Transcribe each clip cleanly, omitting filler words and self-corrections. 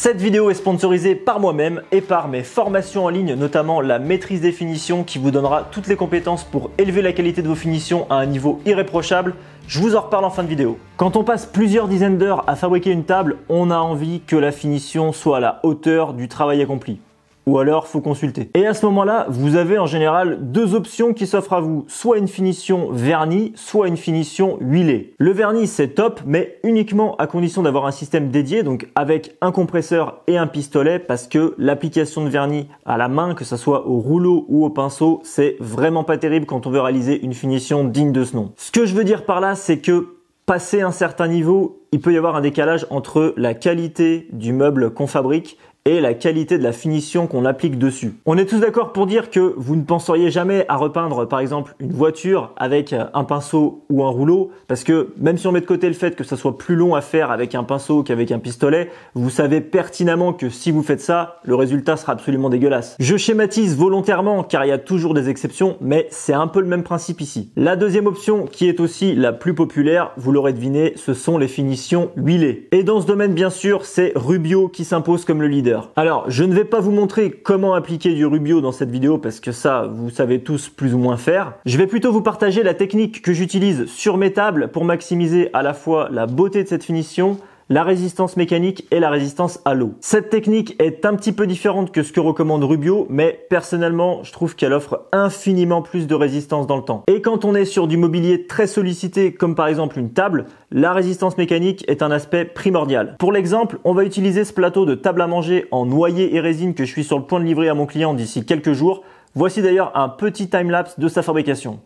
Cette vidéo est sponsorisée par moi-même et par mes formations en ligne, notamment la maîtrise des finitions qui vous donnera toutes les compétences pour élever la qualité de vos finitions à un niveau irréprochable. Je vous en reparle en fin de vidéo. Quand on passe plusieurs dizaines d'heures à fabriquer une table, on a envie que la finition soit à la hauteur du travail accompli. Ou alors, faut consulter. Et à ce moment-là, vous avez en général deux options qui s'offrent à vous. Soit une finition vernis, soit une finition huilée. Le vernis, c'est top, mais uniquement à condition d'avoir un système dédié, donc avec un compresseur et un pistolet, parce que l'application de vernis à la main, que ce soit au rouleau ou au pinceau, c'est vraiment pas terrible quand on veut réaliser une finition digne de ce nom. Ce que je veux dire par là, c'est que passé un certain niveau, il peut y avoir un décalage entre la qualité du meuble qu'on fabrique et la qualité de la finition qu'on applique dessus. On est tous d'accord pour dire que vous ne penseriez jamais à repeindre par exemple une voiture avec un pinceau ou un rouleau, parce que même si on met de côté le fait que ça soit plus long à faire avec un pinceau qu'avec un pistolet, vous savez pertinemment que si vous faites ça, le résultat sera absolument dégueulasse. Je schématise volontairement car il y a toujours des exceptions, mais c'est un peu le même principe ici. La deuxième option, qui est aussi la plus populaire, vous l'aurez deviné, ce sont les finitions huilées. Et dans ce domaine bien sûr, c'est Rubio qui s'impose comme le leader. Alors, je ne vais pas vous montrer comment appliquer du Rubio dans cette vidéo parce que ça, vous savez tous plus ou moins faire. Je vais plutôt vous partager la technique que j'utilise sur mes tables pour maximiser à la fois la beauté de cette finition, la résistance mécanique et la résistance à l'eau. Cette technique est un petit peu différente que ce que recommande Rubio, mais personnellement, je trouve qu'elle offre infiniment plus de résistance dans le temps. Et quand on est sur du mobilier très sollicité, comme par exemple une table, la résistance mécanique est un aspect primordial. Pour l'exemple, on va utiliser ce plateau de table à manger en noyer et résine que je suis sur le point de livrer à mon client d'ici quelques jours. Voici d'ailleurs un petit timelapse de sa fabrication.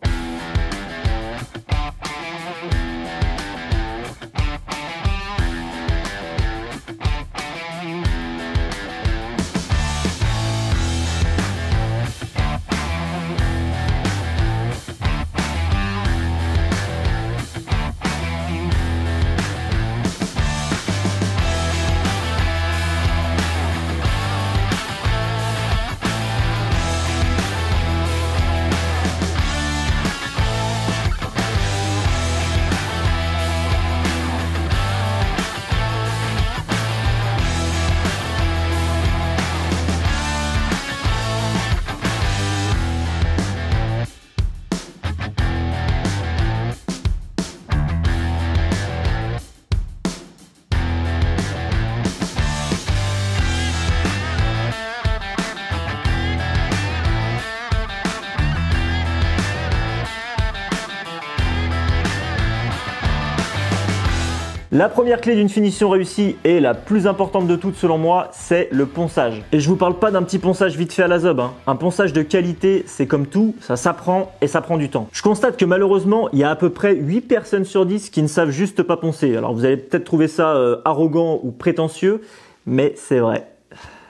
La première clé d'une finition réussie et la plus importante de toutes selon moi, c'est le ponçage. Et je vous parle pas d'un petit ponçage vite fait à la zob, hein. Un ponçage de qualité, c'est comme tout, ça s'apprend et ça prend du temps. Je constate que malheureusement, il y a à peu près 8 personnes sur 10 qui ne savent juste pas poncer. Alors vous allez peut-être trouver ça arrogant ou prétentieux, mais c'est vrai.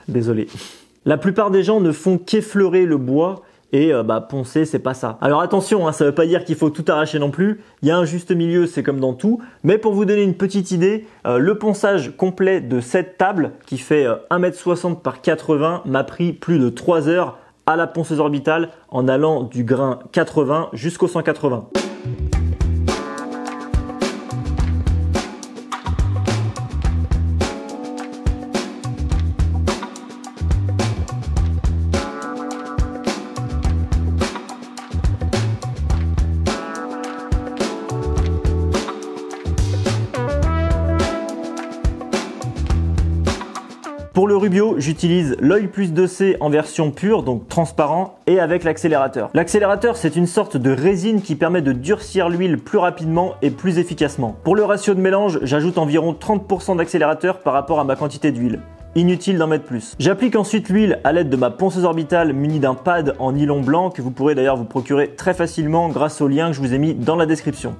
Désolé. La plupart des gens ne font qu'effleurer le bois. Et poncer, c'est pas ça. Alors attention, hein, ça veut pas dire qu'il faut tout arracher non plus. Il y a un juste milieu, c'est comme dans tout. Mais pour vous donner une petite idée, le ponçage complet de cette table, qui fait 1,60 m par 80, m'a pris plus de 3 heures à la ponceuse orbitale en allant du grain 80 jusqu'au 180. Pour le Rubio, j'utilise l'Oil Plus 2C en version pure, donc transparent, et avec l'accélérateur. L'accélérateur, c'est une sorte de résine qui permet de durcir l'huile plus rapidement et plus efficacement. Pour le ratio de mélange, j'ajoute environ 30% d'accélérateur par rapport à ma quantité d'huile. Inutile d'en mettre plus. J'applique ensuite l'huile à l'aide de ma ponceuse orbitale munie d'un pad en nylon blanc que vous pourrez d'ailleurs vous procurer très facilement grâce au lien que je vous ai mis dans la description.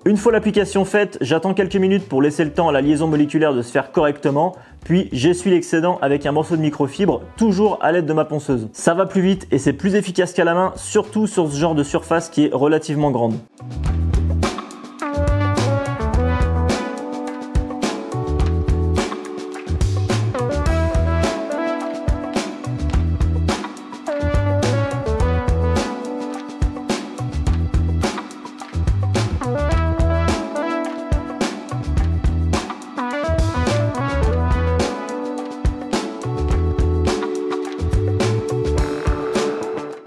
Une fois l'application faite, j'attends quelques minutes pour laisser le temps à la liaison moléculaire de se faire correctement, puis j'essuie l'excédent avec un morceau de microfibre, toujours à l'aide de ma ponceuse. Ça va plus vite et c'est plus efficace qu'à la main, surtout sur ce genre de surface qui est relativement grande.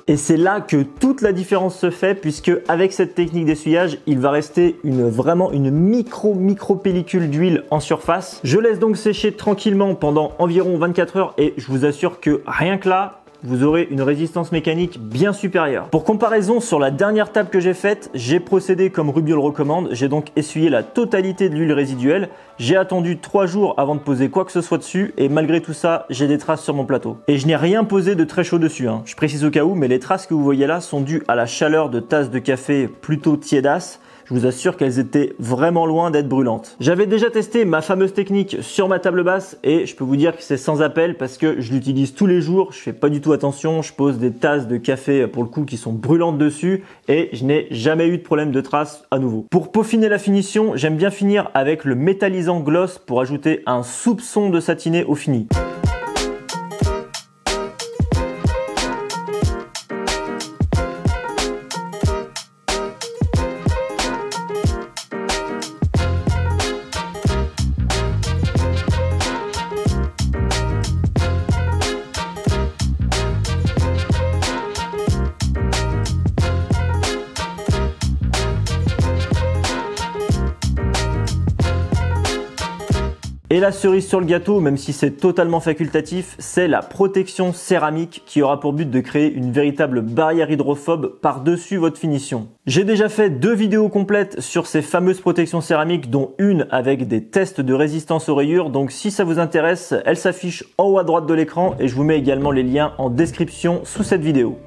Et c'est là que toute la différence se fait, puisque avec cette technique d'essuyage, il va rester vraiment une micro pellicule d'huile en surface. Je laisse donc sécher tranquillement pendant environ 24 heures et je vous assure que rien que là, vous aurez une résistance mécanique bien supérieure. Pour comparaison, sur la dernière table que j'ai faite, j'ai procédé comme Rubio le recommande. J'ai donc essuyé la totalité de l'huile résiduelle. J'ai attendu 3 jours avant de poser quoi que ce soit dessus et malgré tout ça, j'ai des traces sur mon plateau. Et je n'ai rien posé de très chaud dessus, hein. Je précise au cas où, mais les traces que vous voyez là sont dues à la chaleur de tasses de café plutôt tiédasses. Je vous assure qu'elles étaient vraiment loin d'être brûlantes. J'avais déjà testé ma fameuse technique sur ma table basse et je peux vous dire que c'est sans appel parce que je l'utilise tous les jours, je fais pas du tout attention, je pose des tasses de café pour le coup qui sont brûlantes dessus et je n'ai jamais eu de problème de traces à nouveau. Pour peaufiner la finition, j'aime bien finir avec le métallisant gloss pour ajouter un soupçon de satiné au fini. Et la cerise sur le gâteau, même si c'est totalement facultatif, c'est la protection céramique qui aura pour but de créer une véritable barrière hydrophobe par-dessus votre finition. J'ai déjà fait 2 vidéos complètes sur ces fameuses protections céramiques, dont une avec des tests de résistance aux rayures, donc si ça vous intéresse, elle s'affiche en haut à droite de l'écran et je vous mets également les liens en description sous cette vidéo.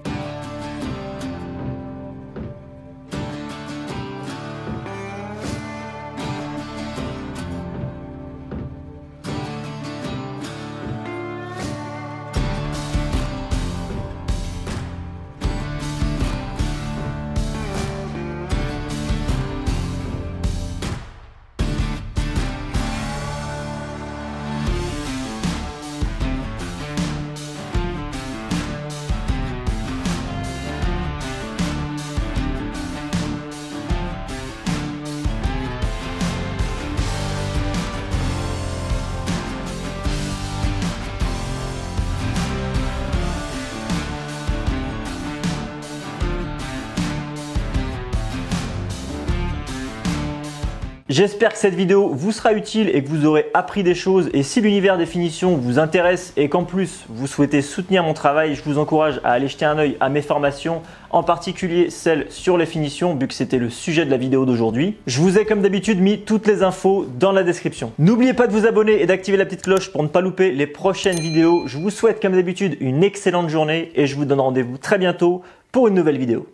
J'espère que cette vidéo vous sera utile et que vous aurez appris des choses. Et si l'univers des finitions vous intéresse et qu'en plus vous souhaitez soutenir mon travail, je vous encourage à aller jeter un œil à mes formations, en particulier celle sur les finitions, vu que c'était le sujet de la vidéo d'aujourd'hui. Je vous ai comme d'habitude mis toutes les infos dans la description. N'oubliez pas de vous abonner et d'activer la petite cloche pour ne pas louper les prochaines vidéos. Je vous souhaite comme d'habitude une excellente journée et je vous donne rendez-vous très bientôt pour une nouvelle vidéo.